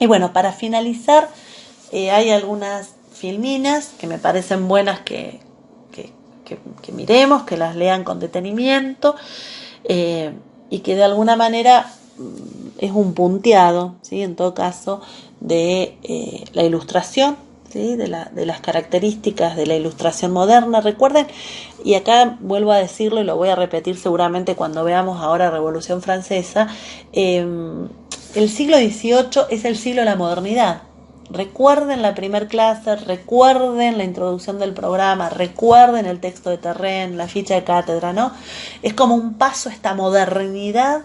Y bueno, para finalizar, hay algunas filminas que me parecen buenas que miremos, que las lean con detenimiento, y que de alguna manera es un punteado, ¿sí? En todo caso, de la ilustración, ¿sí? De las características de la ilustración moderna. Recuerden, y acá vuelvo a decirlo y lo voy a repetir seguramente cuando veamos ahora Revolución Francesa, el siglo XVIII es el siglo de la modernidad. Recuerden la primer clase, recuerden la introducción del programa, recuerden el texto de Terren, la ficha de cátedra, ¿no? Es como un paso a esta modernidad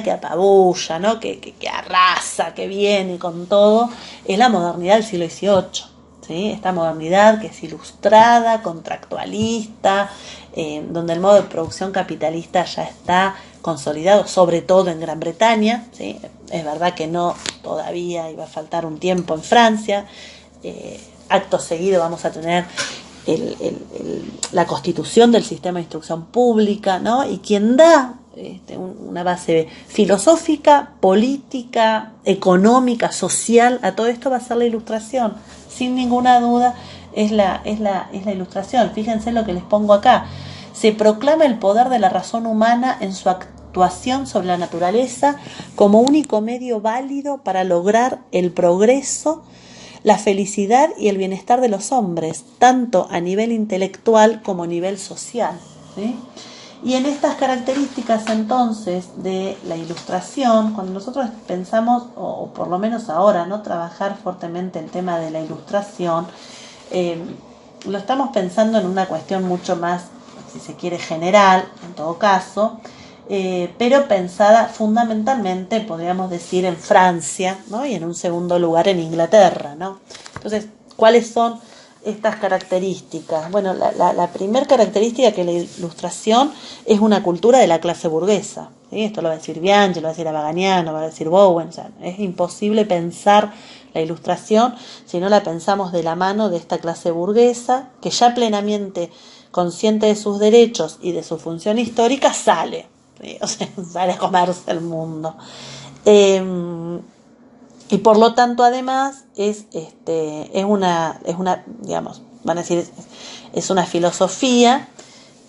que apabulla, ¿no? Que arrasa, que viene con todo. Es la modernidad del siglo XVIII, ¿sí? Esta modernidad que es ilustrada, contractualista, donde el modo de producción capitalista ya está consolidado, sobre todo en Gran Bretaña, ¿sí? Es verdad que no, todavía iba a faltar un tiempo en Francia. Acto seguido vamos a tener la constitución del sistema de instrucción pública, ¿no? Y quien da una base filosófica, política, económica, social a todo esto va a ser la ilustración, sin ninguna duda. Es la ilustración. Fíjense lo que les pongo acá. Se proclama el poder de la razón humana en su actuación sobre la naturaleza como único medio válido para lograr el progreso, la felicidad y el bienestar de los hombres, tanto a nivel intelectual como a nivel social, ¿sí? Y en estas características entonces de la ilustración, cuando nosotros pensamos, o por lo menos ahora, ¿no?, trabajar fuertemente el tema de la ilustración, lo estamos pensando en una cuestión mucho más, si se quiere, general, en todo caso, pero pensada fundamentalmente, podríamos decir, en Francia, ¿no?, y en un segundo lugar en Inglaterra, ¿no? Entonces, ¿cuáles son estas características? Bueno, la primera característica que la ilustración es una cultura de la clase burguesa, ¿sí? Esto lo va a decir Bianchi, lo va a decir Abaganiano, lo va a decir Bowen. O sea, es imposible pensar la ilustración si no la pensamos de la mano de esta clase burguesa, que ya plenamente consciente de sus derechos y de su función histórica sale, ¿sí? O sea, sale a comerse el mundo. Y por lo tanto, además, es una, digamos, van a decir, es una filosofía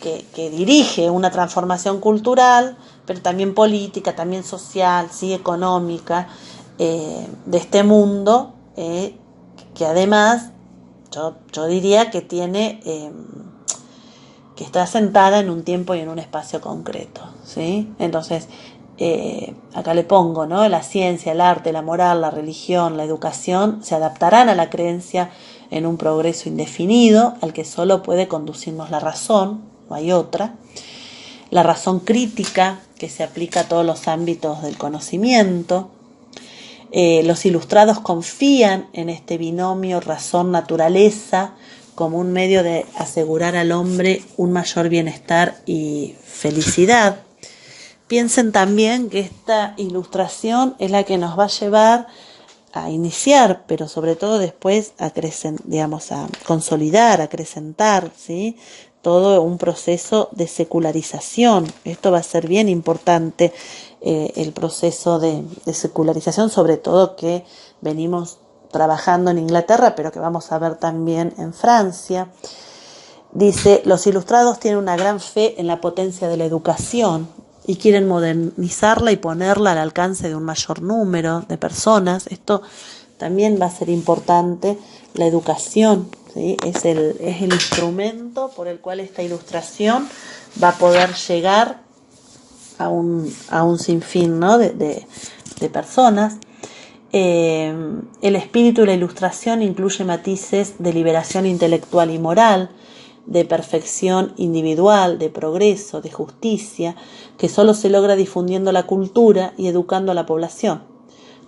que dirige una transformación cultural, pero también política, también social, sí, económica, de este mundo, que además, yo diría que tiene, que está sentada en un tiempo y en un espacio concreto, ¿sí? Entonces, acá le pongo, ¿no? La ciencia, el arte, la moral, la religión, la educación se adaptarán a la creencia en un progreso indefinido al que solo puede conducirnos la razón, no hay otra. La razón crítica que se aplica a todos los ámbitos del conocimiento. Los ilustrados confían en este binomio razón-naturaleza como un medio de asegurar al hombre un mayor bienestar y felicidad. Piensen también que esta ilustración es la que nos va a llevar a iniciar, pero sobre todo después a consolidar, a acrecentar, ¿sí?, todo un proceso de secularización. Esto va a ser bien importante, el proceso de secularización, sobre todo que venimos trabajando en Inglaterra, pero que vamos a ver también en Francia. Dice, los ilustrados tienen una gran fe en la potencia de la educación y quieren modernizarla y ponerla al alcance de un mayor número de personas. Esto también va a ser importante. La educación, ¿sí?, es el instrumento por el cual esta ilustración va a poder llegar a un sinfín, ¿no?, de personas. El espíritu de la ilustración incluye matices de liberación intelectual y moral, de perfección individual, de progreso, de justicia, que solo se logra difundiendo la cultura y educando a la población.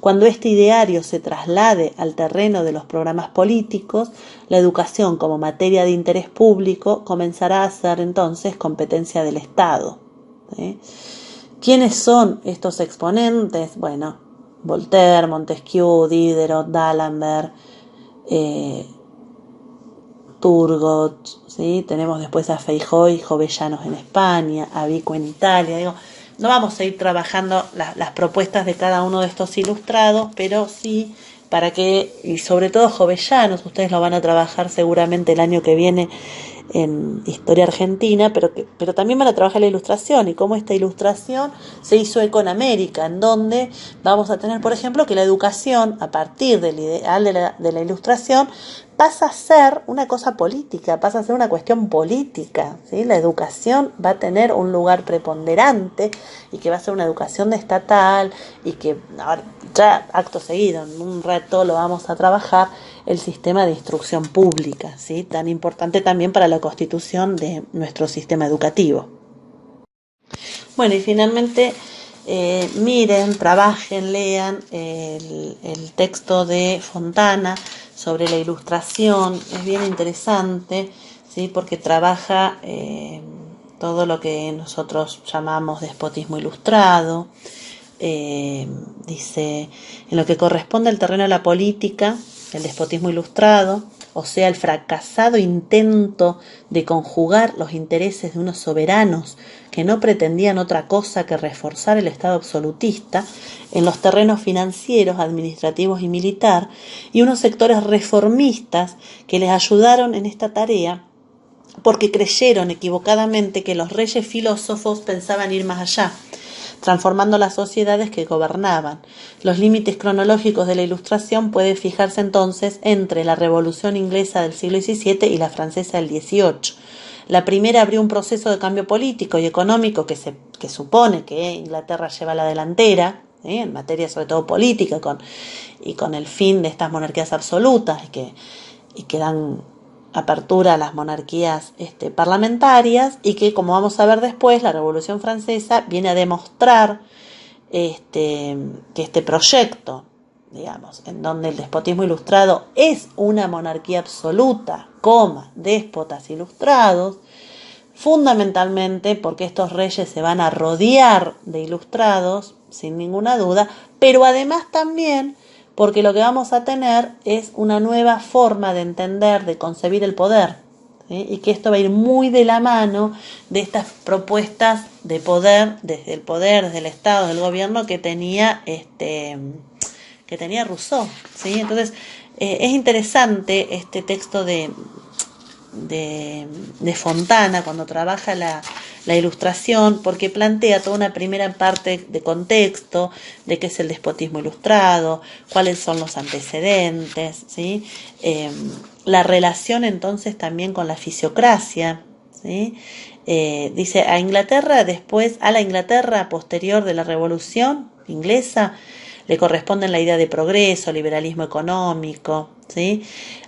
Cuando este ideario se traslade al terreno de los programas políticos, la educación como materia de interés público comenzará a ser entonces competencia del Estado, ¿sí? ¿Quiénes son estos exponentes? Bueno, Voltaire, Montesquieu, Diderot, D'Alembert, Turgot, ¿sí? Tenemos después a Feijóo y Jovellanos en España, a Vico en Italia. No vamos a ir trabajando las propuestas de cada uno de estos ilustrados, pero sí para que, y sobre todo jovellanos, ustedes lo van a trabajar seguramente el año que viene en Historia Argentina, pero también van a trabajar la ilustración y cómo esta ilustración se hizo eco en América, en donde vamos a tener, por ejemplo, que la educación, a partir del ideal de la ilustración, pasa a ser una cosa política, pasa a ser una cuestión política, ¿sí? La educación va a tener un lugar preponderante y que va a ser una educación estatal y que ahora, ya acto seguido, en un rato lo vamos a trabajar, el sistema de instrucción pública, ¿sí? Tan importante también para la constitución de nuestro sistema educativo. Bueno, y finalmente miren, trabajen, lean el texto de Fontana sobre la ilustración. Es bien interesante, ¿sí? Porque trabaja todo lo que nosotros llamamos despotismo ilustrado. Dice, en lo que corresponde al terreno de la política, el despotismo ilustrado, o sea, el fracasado intento de conjugar los intereses de unos soberanos que no pretendían otra cosa que reforzar el Estado absolutista en los terrenos financieros, administrativos y militar, y unos sectores reformistas que les ayudaron en esta tarea porque creyeron equivocadamente que los reyes filósofos pensaban ir más allá, transformando las sociedades que gobernaban. Los límites cronológicos de la Ilustración pueden fijarse entonces entre la Revolución Inglesa del siglo XVII y la francesa del XVIII. La primera abrió un proceso de cambio político y económico que supone que Inglaterra lleva la delantera, en materia sobre todo política, y con el fin de estas monarquías absolutas y que dan apertura a las monarquías parlamentarias, y que, como vamos a ver después, la Revolución Francesa viene a demostrar que este proyecto, digamos, en donde el despotismo ilustrado es una monarquía absoluta, déspotas ilustrados, fundamentalmente porque estos reyes se van a rodear de ilustrados, sin ninguna duda, pero además también porque lo que vamos a tener es una nueva forma de entender, de concebir el poder, ¿sí? Y que esto va a ir muy de la mano de estas propuestas de poder, desde el Estado, del gobierno que tenía Rousseau, ¿sí? Entonces, es interesante este texto de Fontana cuando trabaja la ilustración, porque plantea toda una primera parte de contexto de qué es el despotismo ilustrado, cuáles son los antecedentes, ¿sí? La relación entonces también con la fisiocracia, ¿sí? Dice, a la Inglaterra posterior de la Revolución Inglesa le corresponden la idea de progreso, liberalismo económico, ¿sí?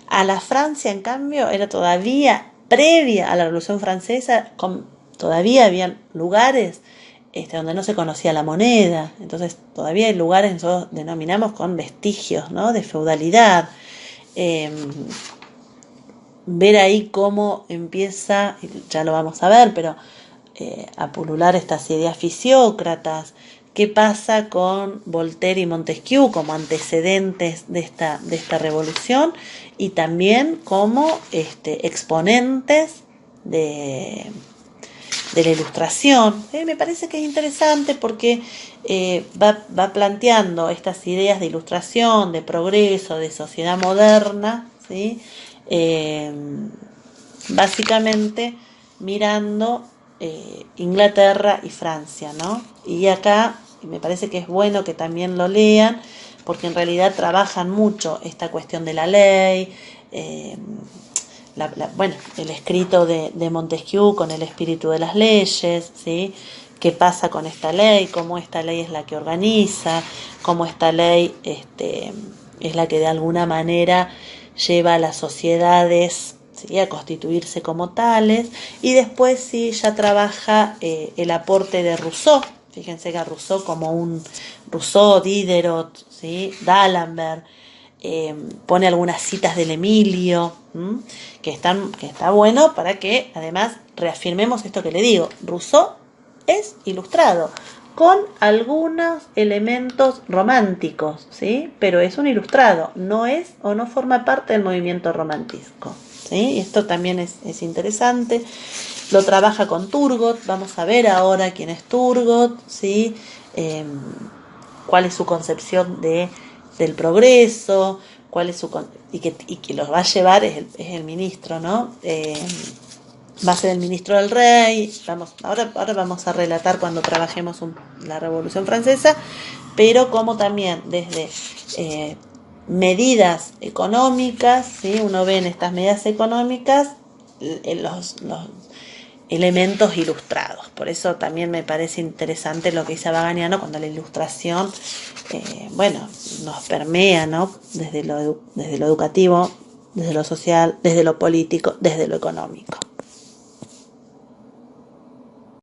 A la Francia, en cambio, era todavía previa a la Revolución Francesa, todavía habían lugares donde no se conocía la moneda, entonces todavía hay lugares que nosotros denominamos con vestigios, ¿no?, de feudalidad. Ver ahí cómo empieza, ya lo vamos a ver, pero a pulular estas ideas fisiócratas. ¿Qué pasa con Voltaire y Montesquieu como antecedentes de esta revolución y también como exponentes de la ilustración? Me parece que es interesante porque va planteando estas ideas de ilustración, de progreso, de sociedad moderna, ¿sí? Básicamente mirando Inglaterra y Francia, ¿no? Y acá me parece que es bueno que también lo lean, porque en realidad trabajan mucho esta cuestión de la ley, el escrito de Montesquieu con el espíritu de las leyes, ¿sí? ¿Qué pasa con esta ley? ¿Cómo esta ley es la que organiza? ¿Cómo esta ley es la que de alguna manera lleva a las sociedades, ¿sí?, a constituirse como tales? Y después sí ya trabaja el aporte de Rousseau. Fíjense que a Rousseau como un Rousseau, Diderot, ¿sí?, D'Alembert, pone algunas citas del Emilio, que está bueno para que además reafirmemos esto que le digo. Rousseau es ilustrado con algunos elementos románticos, ¿sí?, pero es un ilustrado, no es o no forma parte del movimiento romántico, ¿sí? Y esto también es interesante. Lo trabaja con Turgot, vamos a ver ahora quién es Turgot, ¿sí? Cuál es su concepción del progreso, cuál es y que los va a llevar es el ministro, ¿no? Va a ser el ministro del rey. Ahora vamos a relatar cuando trabajemos la Revolución Francesa, pero como también desde medidas económicas, ¿sí? Uno ve en estas medidas económicas los elementos ilustrados. Por eso también me parece interesante lo que dice Baganiano cuando la ilustración, bueno, nos permea, ¿no? Desde lo educativo, desde lo social, desde lo político, desde lo económico.